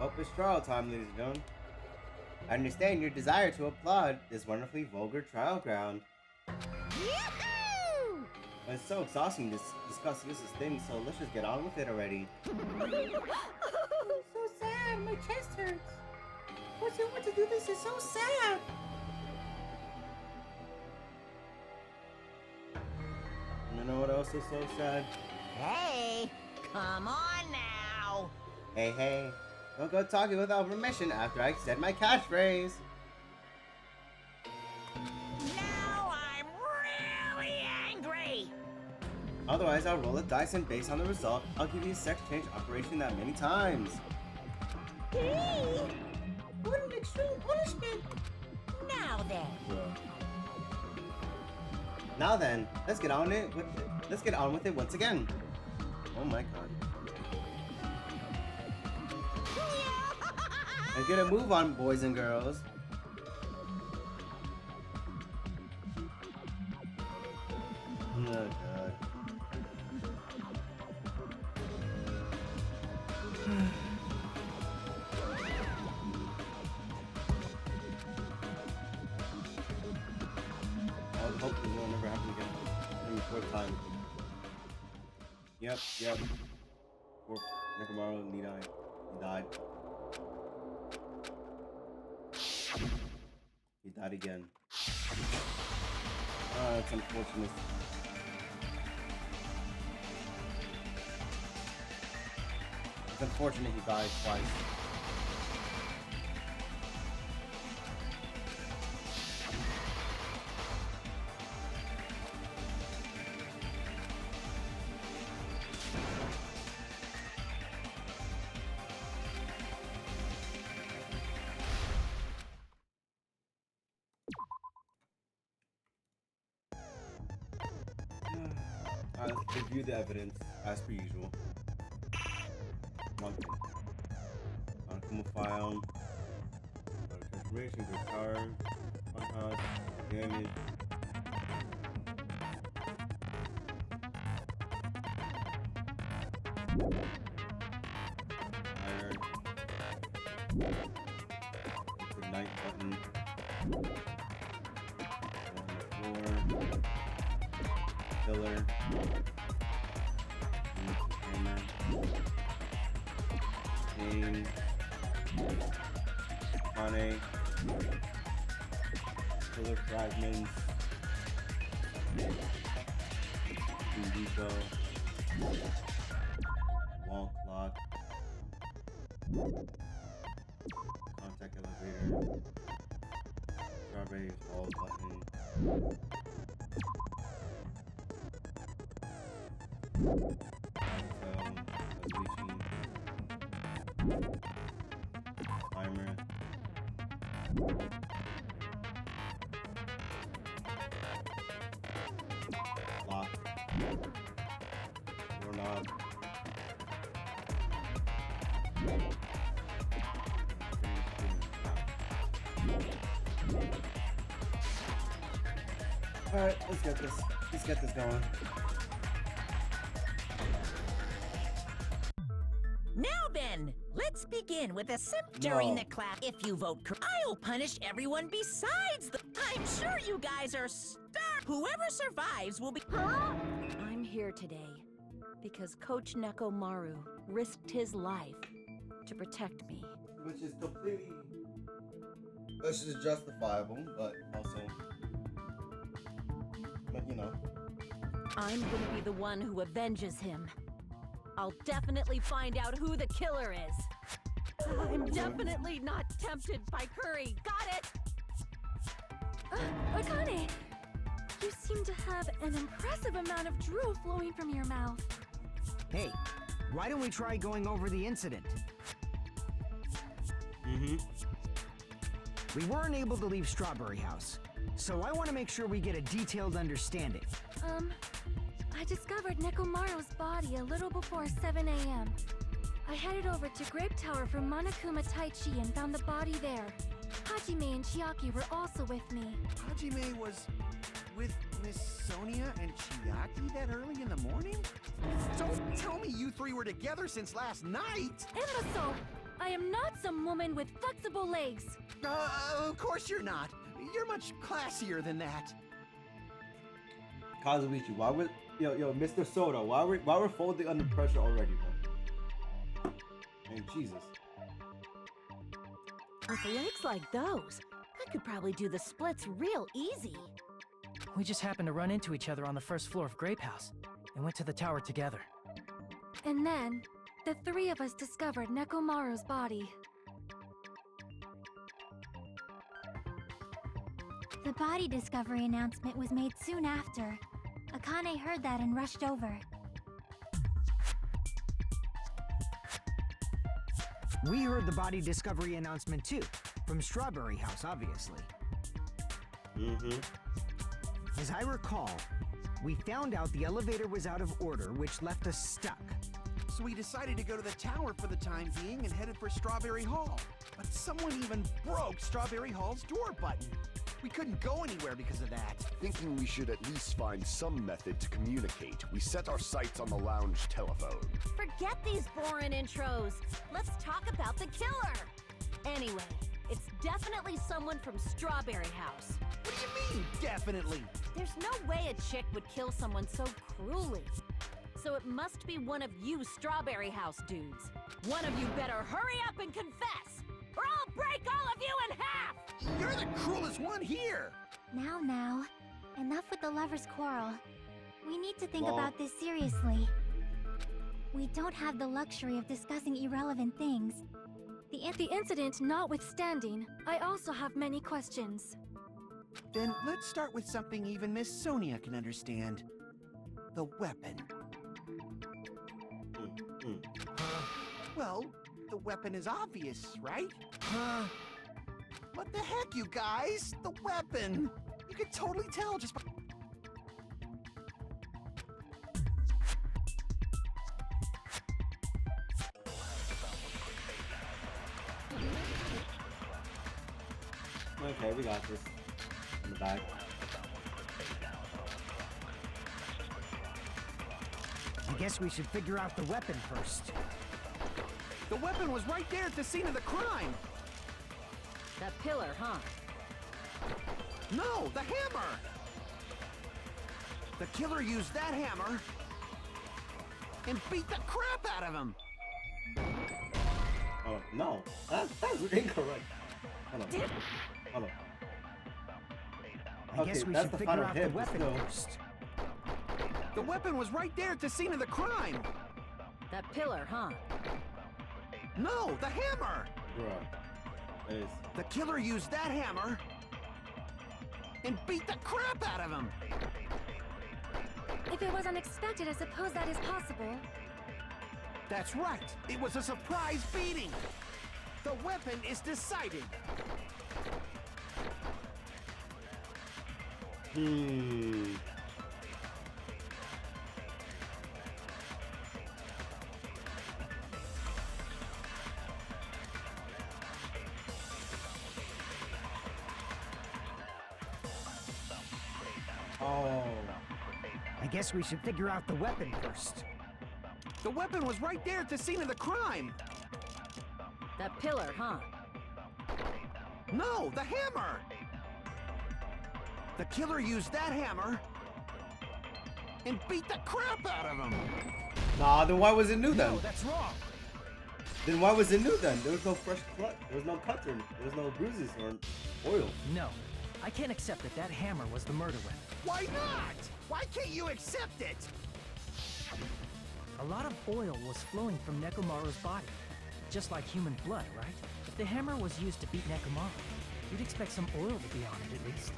Hope is trial time, ladies and gentlemen. I understand your desire to applaud this wonderfully vulgar trial ground. Yahoo! But it's so exhausting to discuss useless things, so let's just get on with it already. So sad, my chest hurts. What to do this is so sad. You know what else is so sad? Hey, come on now. Hey, don't go talking without permission after I said my catchphrase. Now I'm really angry. Otherwise, I'll roll a dice and based on the result, I'll give you a sex change operation that many times. Hey, What an extreme punishment! now then. Now then, let's get on with it once again. Oh my god. And get a move on, boys and girls. Oh god. I hope this will never happen again. Maybe fourth time. Yep. Poor Nekomaru, he died. He died again. Ah, that's unfortunate. It's unfortunate he died twice. Let's review the evidence, as per usual. Kuma file, transformation, guitar, montage, damage. Iron. The night button. On the floor. Pillar. Hammer. Chain. Kane. Pillar fragments. Indigo. Wall clock. Contact elevator. Strawberry hall button. Timer. Lock. Doorknob. Alright, let's get this going. Now then, let's begin with a during the class. If you vote correct, I'll punish everyone besides the. I'm sure you guys are starved. Whoever survives will be. Huh? I'm here today because Coach Nekomaru risked his life to protect me. Which is completely... Which is justifiable, but also... But, you know. I'm gonna be the one who avenges him. I'll definitely find out who the killer is. I'm definitely not tempted by curry. Got it? Akane, you seem to have an impressive amount of drool flowing from your mouth. Hey, why don't we try going over the incident? We weren't able to leave Strawberry House, so I want to make sure we get a detailed understanding. I discovered Nekomaru's body a little before 7 a.m. I headed over to Grape Tower from Monokuma Taichi and found the body there. Hajime and Chiaki were also with me. Hajime was with Miss Sonia and Chiaki that early in the morning? Don't tell me you three were together since last night! Imbecile! I am not some woman with flexible legs. Of course you're not. You're much classier than that. Kazuichi, why would yo Mr. Soda? Why we're folding under pressure already, man? Hey, Jesus. With legs like those, I could probably do the splits real easy. We just happened to run into each other on the first floor of Grape House and went to the tower together. And then, the three of us discovered Nekomaru's body. The body discovery announcement was made soon after. Akane heard that and rushed over. We heard the body discovery announcement too, from Strawberry House, obviously. Mm-hmm. As I recall, we found out the elevator was out of order, which left us stuck. So we decided to go to the tower for the time being and headed for Strawberry Hall. But someone even broke Strawberry Hall's door button. We couldn't go anywhere because of that. Thinking we should at least find some method to communicate, we set our sights on the lounge telephone. Forget these boring intros. Let's talk about the killer. Anyway, it's definitely someone from Strawberry House. What do you mean, definitely? There's no way a chick would kill someone so cruelly. So it must be one of you Strawberry House dudes. One of you better hurry up and confess, or I'll break all of you in half! You're the cruelest one here! Now, enough with the lovers' quarrel. We need to think Wow. about this seriously. We don't have the luxury of discussing irrelevant things. The incident notwithstanding, I also have many questions. Then let's start with something even Miss Sonia can understand. The weapon. Well, the weapon is obvious, right? What the heck, you guys? The weapon! You could totally tell just by... Okay, we got this. In the back. I guess we should figure out the weapon first. The weapon was right there at the scene of the crime! That pillar, huh? No, the hammer! The killer used that hammer and beat the crap out of him! Oh, no. That's incorrect. Hold on. Hold on. I guess we that's should the figure final out the hit, but weapon still. first. The weapon was right there at the scene of the crime! That pillar, huh? No, the hammer! Bruh. It is. The killer used that hammer and beat the crap out of him! If it was unexpected, I suppose that is possible. That's right! It was a surprise beating! The weapon is decided! Oh. I guess we should figure out the weapon first. The weapon was right there at the scene of the crime! That pillar, huh? No, the hammer! The killer used that hammer and beat the crap out of him! Nah, then why was it new then? No, that's wrong. Then why was it new then? There was no fresh cut. There was no cuts or there was no bruises or oil. No, I can't accept that that hammer was the murder weapon. Why not? Why can't you accept it? A lot of oil was flowing from Nekomaru's body. Just like human blood, right? If the hammer was used to beat Nekomaru, you'd expect some oil to be on it at least.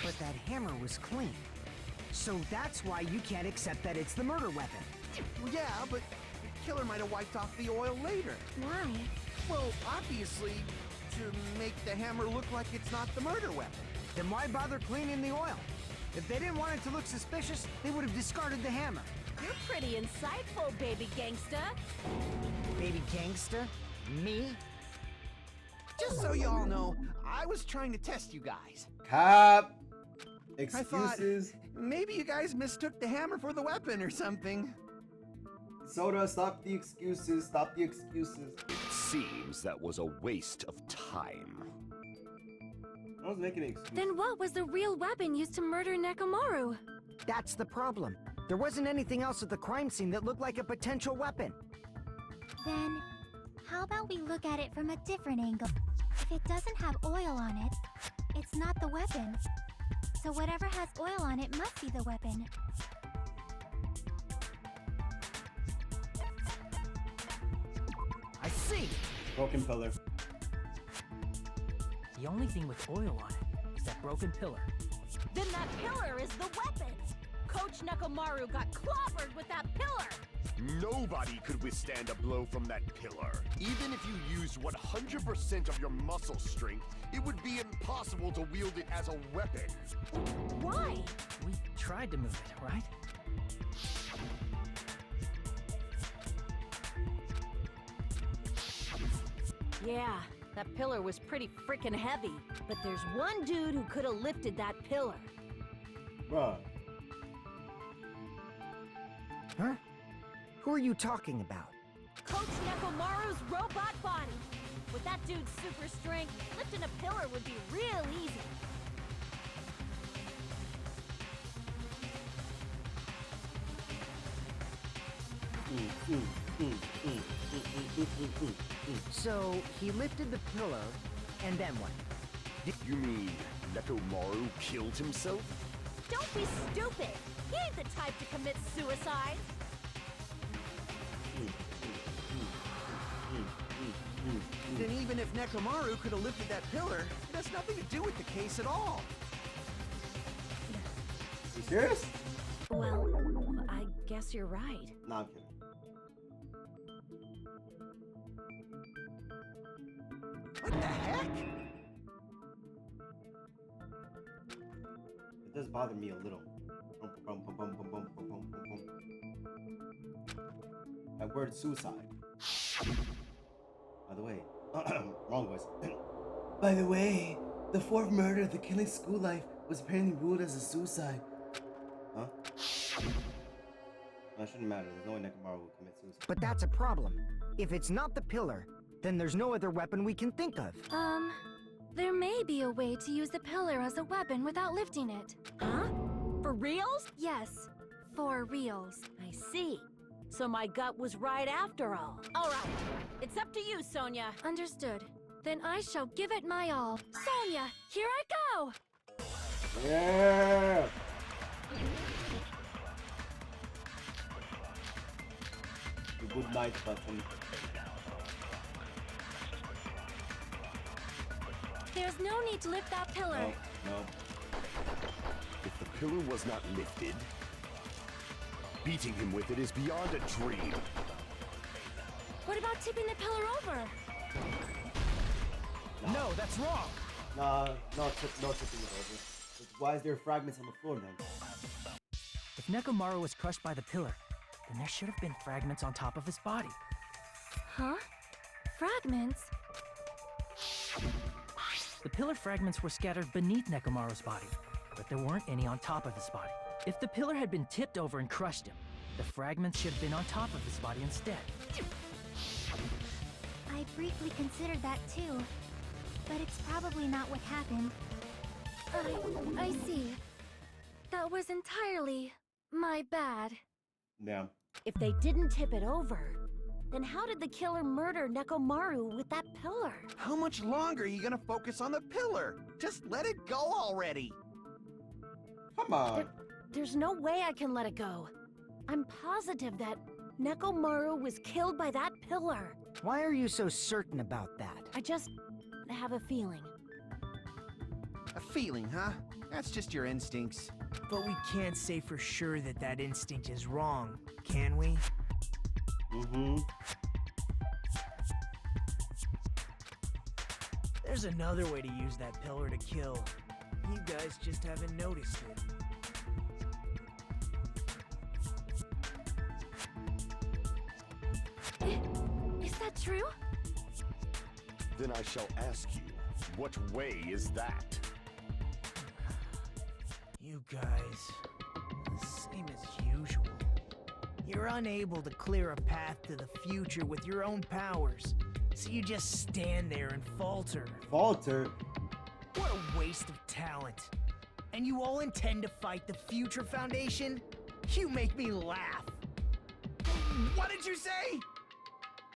But that hammer was clean. So that's why you can't accept that it's the murder weapon. Well, yeah, but the killer might have wiped off the oil later. Why? Well, obviously, to make the hammer look like it's not the murder weapon. Then why bother cleaning the oil? If they didn't want it to look suspicious, they would have discarded the hammer. You're pretty insightful, baby gangsta. Baby gangster? Me? Just so you all know, I was trying to test you guys. Cap. I thought Excuses. maybe you guys mistook the hammer for the weapon or something. Soda, stop the excuses. Stop the excuses. It seems that was a waste of time. I was making an excuse. Then what was the real weapon used to murder Nekomaru? That's the problem. There wasn't anything else at the crime scene that looked like a potential weapon. Then, how about we look at it from a different angle? If it doesn't have oil on it, it's not the weapon. So whatever has oil on it must be the weapon. I see. Broken pillar. The only thing with oil on it is that broken pillar. Then that pillar is the weapon! Coach Nekomaru got clobbered with that pillar! Nobody could withstand a blow from that pillar. Even if you used 100% of your muscle strength, it would be impossible to wield it as a weapon. Why? We tried to move it, right? Yeah, that pillar was pretty freaking heavy. But there's one dude who could have lifted that pillar. Bruh. Huh? Who are you talking about? Coach Nekomaru's robot body. With that dude's super strength, lifting a pillar would be real easy. So, he lifted the pillar, and then what? You mean Nekomaru killed himself? Don't be stupid! He ain't the type to commit suicide! Then even if Nekomaru could have lifted that pillar, it has nothing to do with the case at all. You serious? Well, I guess you're right. Nah, I'm kidding. What the heck? It does bother me a little. That word suicide. By the way, wrong voice. By the way, the fourth murder, the killing school life, was apparently ruled as a suicide. Huh? That shouldn't matter. There's no way Nekomaru will commit suicide. But that's a problem. If it's not the pillar, then there's no other weapon we can think of. There may be a way to use the pillar as a weapon without lifting it. Huh? For reals? Yes, for reals. I see. So my gut was right after all. All right, it's up to you, Sonia. Understood. Then I shall give it my all. Sonia, here I go! Yeah! The good night button. There's no need to lift that pillar. No. If the pillar was not lifted, beating him with it is beyond a dream. What about tipping the pillar over? No, that's wrong. Nah, no tipping it over. Why is there fragments on the floor then? If Nekomaru was crushed by the pillar, then there should have been fragments on top of his body. Huh? Fragments? The pillar fragments were scattered beneath Nekomaru's body, but there weren't any on top of his body. If the pillar had been tipped over and crushed him, the fragments should have been on top of his body instead. I briefly considered that too, but it's probably not what happened. I see. That was entirely my bad. Yeah. If they didn't tip it over, then how did the killer murder Nekomaru with that pillar? How much longer are you gonna focus on the pillar? Just let it go already. Come on. There's no way I can let it go. I'm positive that Nekomaru was killed by that pillar. Why are you so certain about that? I just have a feeling. A feeling, huh? That's just your instincts. But we can't say for sure that that instinct is wrong, can we? Mm-hmm. There's another way to use that pillar to kill. You guys just haven't noticed it. Is that true? Then I shall ask you, what way is that? You guys, the same as usual. You're unable to clear a path to the future with your own powers, so you just stand there and falter. Falter? What a waste of talent. And you all intend to fight the Future Foundation? You make me laugh. What did you say?